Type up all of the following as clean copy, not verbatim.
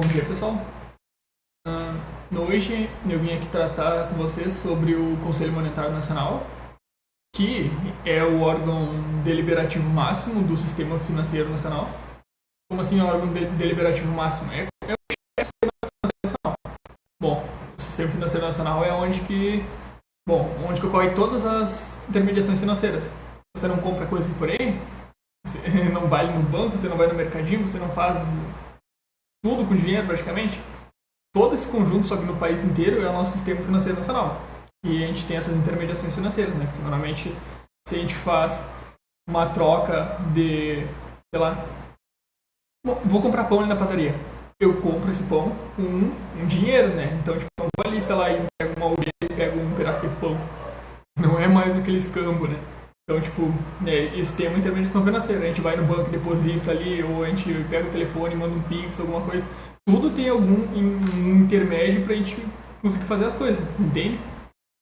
Bom dia, pessoal. Hoje eu vim aqui tratar com vocês sobre o Conselho Monetário Nacional, que é o órgão deliberativo máximo do sistema financeiro nacional. Como assim é o órgão deliberativo máximo? É o sistema financeiro nacional. Bom, o sistema financeiro nacional é onde que ocorre todas as intermediações financeiras. Você não compra coisas por aí, você não vai no banco, você não vai no mercadinho, você não faz tudo com dinheiro praticamente. Todo esse conjunto, só que no país inteiro, é o nosso sistema financeiro nacional. E a gente tem essas intermediações financeiras, né? Porque normalmente, se a gente faz uma troca de, sei lá, vou comprar pão ali na padaria. Eu compro esse pão com um dinheiro, né? Então, tipo, eu não vou ali, sei lá, e pego uma ovelha e pego um pedaço de pão. Não é mais aquele escambo, né? Então, tipo, isso tem uma intermediação financeira. A gente vai no banco e deposita ali, ou a gente pega o telefone e manda um pix, alguma coisa. Tudo tem algum intermédio pra gente conseguir fazer as coisas, entende?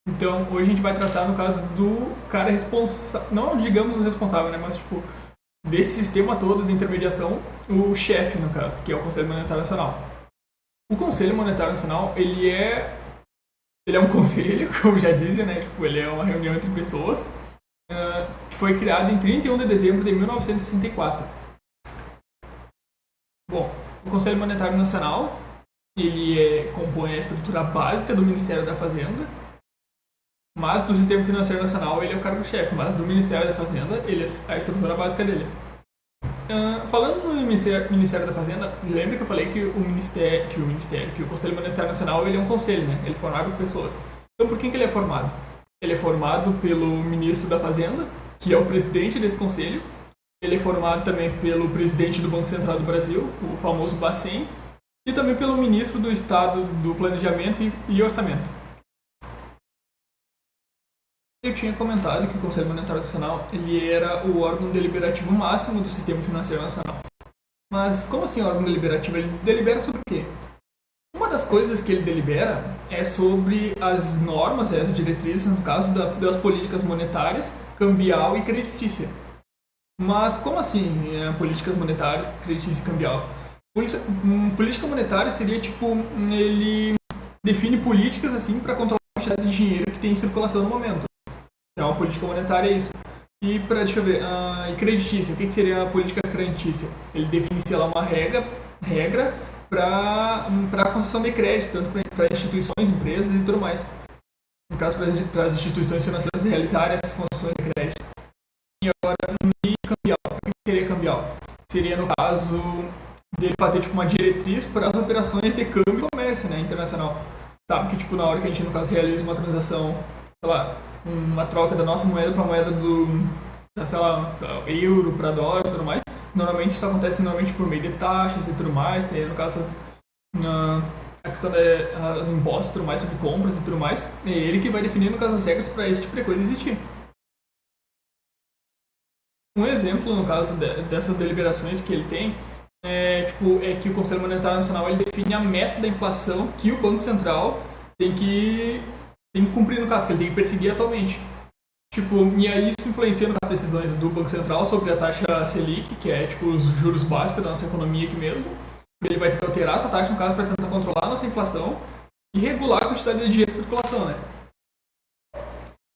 Então, hoje a gente vai tratar no caso do cara responsável, não digamos o responsável, né? Mas, tipo, desse sistema todo de intermediação, o chefe, no caso, que é o Conselho Monetário Nacional. O Conselho Monetário Nacional, ele é um conselho, como já dizem, né? Tipo, ele é uma reunião entre pessoas, que foi criado em 31 de dezembro de 1964. Bom, o Conselho Monetário Nacional, ele compõe a estrutura básica do Ministério da Fazenda, mas do Sistema Financeiro Nacional ele é o cargo-chefe, mas do Ministério da Fazenda ele é a estrutura básica dele. Falando no Ministério da Fazenda, lembra que eu falei que o Conselho Monetário Nacional ele é um conselho, né? Ele é formado por pessoas. Então por quem que ele é formado? Ele é formado pelo Ministro da Fazenda, que é o presidente desse conselho. Ele é formado também pelo presidente do Banco Central do Brasil, o famoso Bacen, e também pelo ministro do Estado do Planejamento e Orçamento. Eu tinha comentado que o Conselho Monetário Nacional ele era o órgão deliberativo máximo do Sistema Financeiro Nacional. Mas como assim órgão deliberativo? Ele delibera sobre o quê? Uma das coisas que ele delibera é sobre as normas, as diretrizes, no caso das políticas monetárias, cambial e creditícia. Mas como assim políticas monetárias, creditícia e cambial? Política monetária seria tipo, ele define políticas assim para controlar a quantidade de dinheiro que tem em circulação no momento. Então a política monetária é isso. E para, deixa eu ver, e creditícia, o que seria a política creditícia? Ele define, sei lá, uma regra para a concessão de crédito, tanto para instituições, empresas e tudo mais. No caso, para as instituições financeiras realizarem essas concessões de crédito. E agora, e cambial. O que seria cambial? Seria, no caso, dele fazer tipo, uma diretriz para as operações de câmbio e comércio, né, internacional. Sabe que, tipo, na hora que a gente, no caso, realiza uma transação, sei lá, uma troca da nossa moeda para a moeda sei lá, euro para dólar e tudo mais, normalmente isso acontece por meio de taxas e tudo mais, tem, no caso, a questão dos impostos e tudo mais sobre compras e tudo mais, é ele que vai definir, no caso, as regras para esse tipo de coisa existir. Um exemplo, no caso, dessas deliberações que ele tem, é que o Conselho Monetário Nacional ele define a meta da inflação que o Banco Central tem que cumprir, no caso, que ele tem que perseguir atualmente. E aí isso influencia nas decisões do Banco Central sobre a taxa Selic, que é tipo os juros básicos da nossa economia aqui mesmo. Ele vai ter que alterar essa taxa, no caso, para tentar controlar a nossa inflação e regular a quantidade de dinheiro em circulação, né?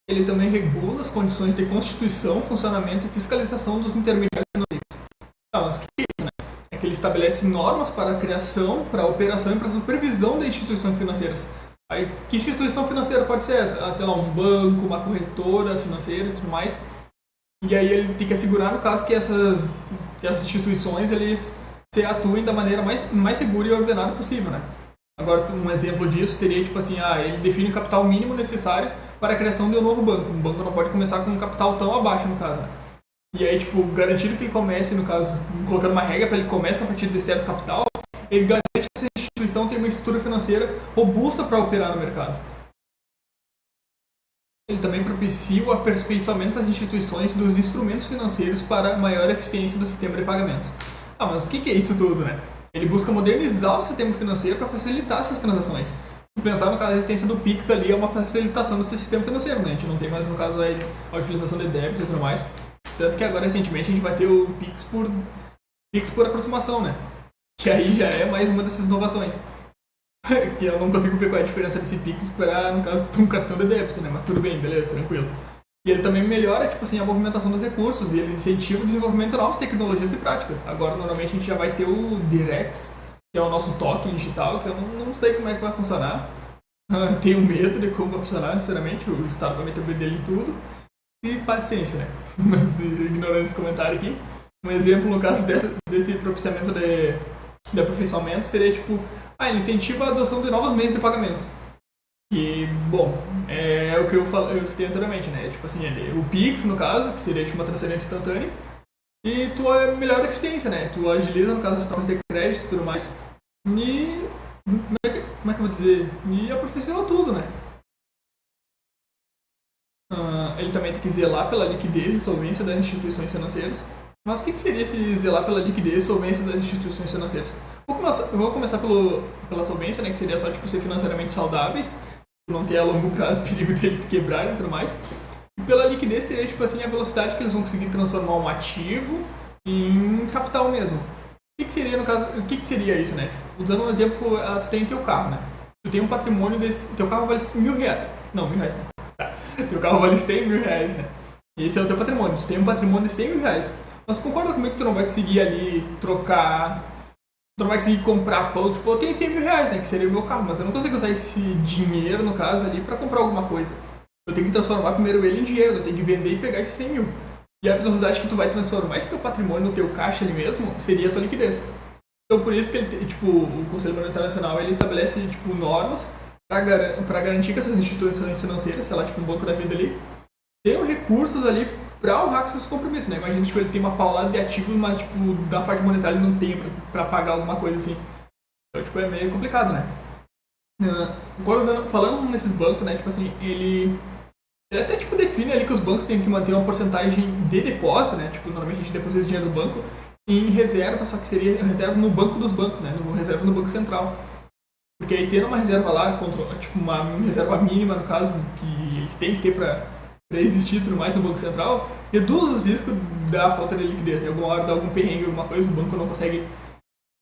Ele também regula as condições de constituição, funcionamento e fiscalização dos intermediários financeiros. Mas o que é isso, né? É que ele estabelece normas para a criação, para a operação e para a supervisão de instituições financeiras. Aí, que instituição financeira pode ser essa? Sei lá, um banco, uma corretora financeira e tudo mais. E aí ele tem que assegurar, no caso, que essas instituições eles se atuem da maneira mais segura e ordenada possível, né? Agora, um exemplo disso seria, tipo assim, ele define o capital mínimo necessário para a criação de um novo banco. Um banco não pode começar com um capital tão abaixo, no caso. E aí, tipo, garantindo que ele comece, no caso, colocando uma regra para ele comece a partir de certo capital, ele garante que essa instituição tem uma estrutura financeira robusta para operar no mercado. Ele também propicia o aperfeiçoamento das instituições e dos instrumentos financeiros para maior eficiência do sistema de pagamentos. Mas o que é isso tudo, né? Ele busca modernizar o sistema financeiro para facilitar essas transações. Se pensar no caso da existência do Pix ali, é uma facilitação do sistema financeiro, né? A gente não tem mais, no caso, a utilização de débito e tudo mais. Tanto que agora, recentemente, a gente vai ter o Pix por aproximação, né? Que aí já é mais uma dessas inovações. Que eu não consigo ver qual é a diferença desse Pix para, no caso, um cartão de débito, né? Mas tudo bem, beleza, tranquilo. E ele também melhora, tipo assim, a movimentação dos recursos e ele incentiva o desenvolvimento de novas tecnologias e práticas. Agora, normalmente, a gente já vai ter o Direx, que é o nosso token digital, que eu não sei como é que vai funcionar. Tenho medo de como vai funcionar, sinceramente. O Estado vai meter o dele em tudo. E paciência, né? Mas, ignorando esse comentário aqui, um exemplo, no caso desse propiciamento de aperfeiçoamento, seria, tipo, ele incentiva a adoção de novos meios de pagamento. E, bom, é o que eu citei anteriormente, né? Tipo assim, o Pix, no caso, que seria tipo, uma transferência instantânea, e tua melhor eficiência, né? Tu agiliza, no caso, as trocas de crédito e tudo mais. E, como é que eu vou dizer? E aperfeiçoa tudo, né? Ele também tem que zelar pela liquidez e solvência das instituições financeiras. Mas o que seria esse zelar pela liquidez e solvência das instituições financeiras? Eu vou começar pela solvência, né? Que seria só tipo, ser financeiramente saudáveis, não ter a longo prazo perigo deles quebrarem e tudo mais. E pela liquidez seria tipo assim, a velocidade que eles vão conseguir transformar um ativo em capital mesmo. O que seria no caso, o que seria isso, né? Usando um exemplo, tu tem teu carro, né? Tu tem um patrimônio desse, teu carro vale R$1.000. Não, R$1.000 não. Tá. Teu carro vale R$100.000, né? Esse é o teu patrimônio. Tu tem um patrimônio de R$100.000. Mas concorda comigo que tu não vai conseguir ali trocar, tu não vai conseguir comprar pão, tipo, eu tenho R$100.000, né, que seria o meu carro, mas eu não consigo usar esse dinheiro, no caso, ali, pra comprar alguma coisa. Eu tenho que transformar primeiro ele em dinheiro, eu tenho que vender e pegar esses 100 mil. E a velocidade que tu vai transformar esse teu patrimônio no teu caixa ali mesmo, seria a tua liquidez. Então, por isso que ele, tipo, o Conselho Monetário Nacional, ele estabelece, tipo, normas pra garantir que essas instituições financeiras, sei lá, tipo, um banco da vida ali, tenham recursos ali pra honrar com seus compromissos, né? Imagina, tipo, ele tem uma paulada de ativos, mas, tipo, da parte monetária ele não tem pra pagar alguma coisa assim. Então, tipo, é meio complicado, né? Agora, falando nesses bancos, né, tipo assim, ele até, tipo, define ali que os bancos têm que manter uma porcentagem de depósito, né? Tipo, normalmente a gente deposita dinheiro no banco em reserva, só que seria reserva no banco dos bancos, né? Reserva no Banco Central. Porque aí tendo uma reserva lá, tipo, uma reserva mínima, no caso, que eles têm que ter pra existir e tudo mais no Banco Central, reduz os riscos da falta de liquidez, né? Alguma hora dá algum perrengue, alguma coisa, o banco não consegue,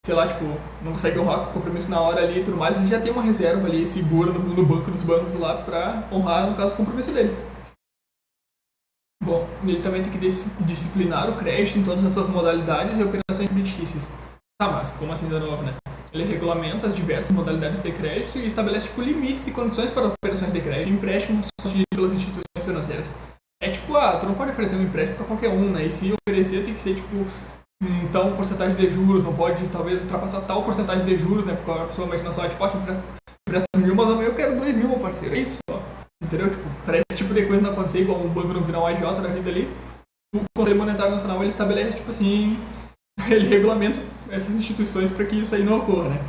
sei lá, tipo, não consegue honrar o compromisso na hora ali e tudo mais, ele já tem uma reserva ali segura no banco dos bancos lá pra honrar, no caso, o compromisso dele. Bom, ele também tem que disciplinar o crédito em todas as suas modalidades e operações creditícias. Tá, mas como assim de novo, né? Ele regulamenta as diversas modalidades de crédito e estabelece tipo, limites e condições para operações de crédito e empréstimos pelas instituições financeiras. É tipo, tu não pode oferecer um empréstimo para qualquer um, né? E se oferecer tem que ser tipo, tal porcentagem de juros, não pode talvez ultrapassar tal porcentagem de juros, né? Porque a pessoa imagina só, tipo, empresta 1.000, mas amanhã eu quero 2.000, meu parceiro. É isso só. Entendeu? Tipo, para esse tipo de coisa não acontecer, igual um banco não virar um agiota da vida ali, o Conselho Monetário Nacional ele estabelece, tipo assim, ele regulamenta essas instituições para que isso aí não ocorra, né?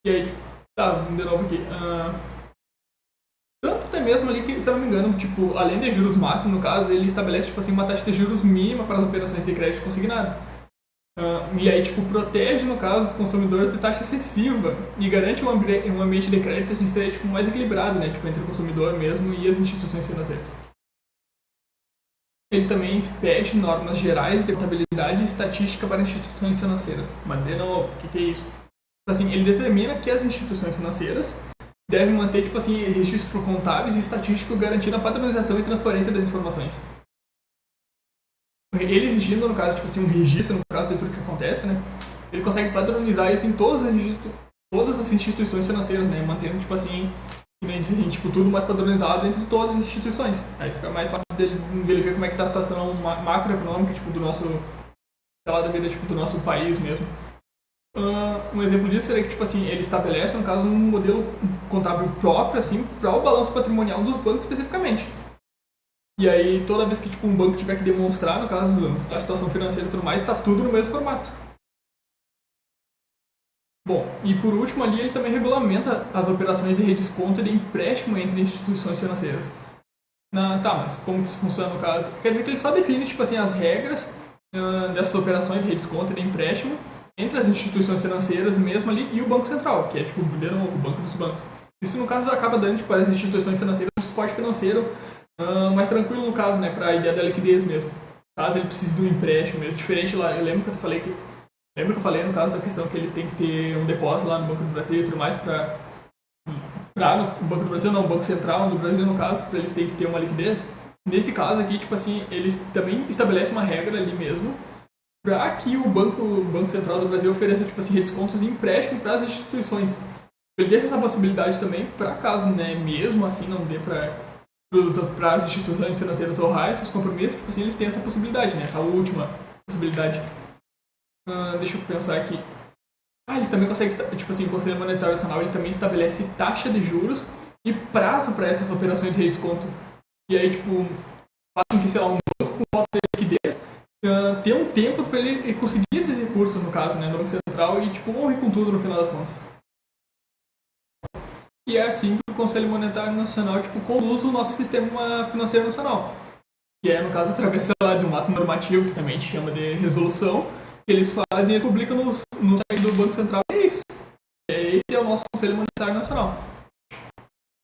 E aí, tá, de novo aqui. Tanto até mesmo ali que, se eu não me engano, tipo, além de juros máximos, no caso, ele estabelece, tipo assim, uma taxa de juros mínima para as operações de crédito consignado. E aí, tipo, protege, no caso, os consumidores de taxa excessiva e garante um ambiente de crédito assim, ser, tipo, mais equilibrado, né? Tipo, entre o consumidor mesmo e as instituições financeiras. Ele também expede normas gerais de contabilidade e estatística para instituições financeiras. Mas, de novo, o que é isso? Assim, ele determina que as instituições financeiras devem manter, tipo assim, registros contábeis e estatísticos garantindo a padronização e transparência das informações. Ele exigindo, no caso, tipo assim, um registro, no caso de tudo que acontece, né? Ele consegue padronizar isso em todas as instituições financeiras, né? Mantendo, tipo assim, tipo, tudo mais padronizado entre todas as instituições. Aí fica mais fácil dele ver como é que tá a situação macroeconômica, tipo, do nosso, sei lá, da vida, tipo, do nosso país mesmo. Um exemplo disso seria que, tipo assim, ele estabelece, no caso, um modelo contábil próprio, assim, para o balanço patrimonial dos bancos especificamente. E aí, toda vez que, tipo, um banco tiver que demonstrar, no caso, a situação financeira e tudo mais, está tudo no mesmo formato. Bom, e por último ali, ele também regulamenta as operações de redesconto e de empréstimo entre instituições financeiras. Tá, mas como que isso funciona no caso? Quer dizer que ele só define, tipo assim, as regras dessas operações de redesconto e de empréstimo entre as instituições financeiras mesmo ali e o Banco Central, que é, tipo, de novo, o banco dos bancos. Isso, no caso, acaba dando, tipo, para as instituições financeiras um suporte financeiro mais tranquilo, no caso, né, para a ideia da liquidez mesmo. Caso ele precise de um empréstimo mesmo, diferente lá, eu lembro que eu falei que Lembra que eu falei no caso da questão que eles têm que ter um depósito lá no Banco do Brasil e tudo mais para no Banco do Brasil, não, o Banco Central do Brasil, no caso, para eles terem que ter uma liquidez. Nesse caso aqui, tipo assim, eles também estabelecem uma regra ali mesmo para que o Banco Central do Brasil ofereça, tipo assim, descontos em empréstimo para as instituições. Ele deixa essa possibilidade também para caso, né, mesmo assim não dê para as instituições financeiras honrar esses compromissos, tipo assim, eles têm essa possibilidade, né, essa última possibilidade. Deixa eu pensar aqui. Eles também conseguem, tipo assim, o Conselho Monetário Nacional ele também estabelece taxa de juros e prazo para essas operações de desconto. E aí, tipo, faz com que, sei lá, um banco com falta de liquidez tenha um tempo para ele conseguir esses recursos, no caso, né, no Banco Central e, tipo, morre com tudo no final das contas. E é assim que o Conselho Monetário Nacional, tipo, conduz o nosso sistema financeiro nacional. Que é, no caso, através de um ato normativo, que também a gente chama de resolução, que eles fazem e eles publicam no site do Banco Central. É isso. Esse é o nosso Conselho Monetário Nacional.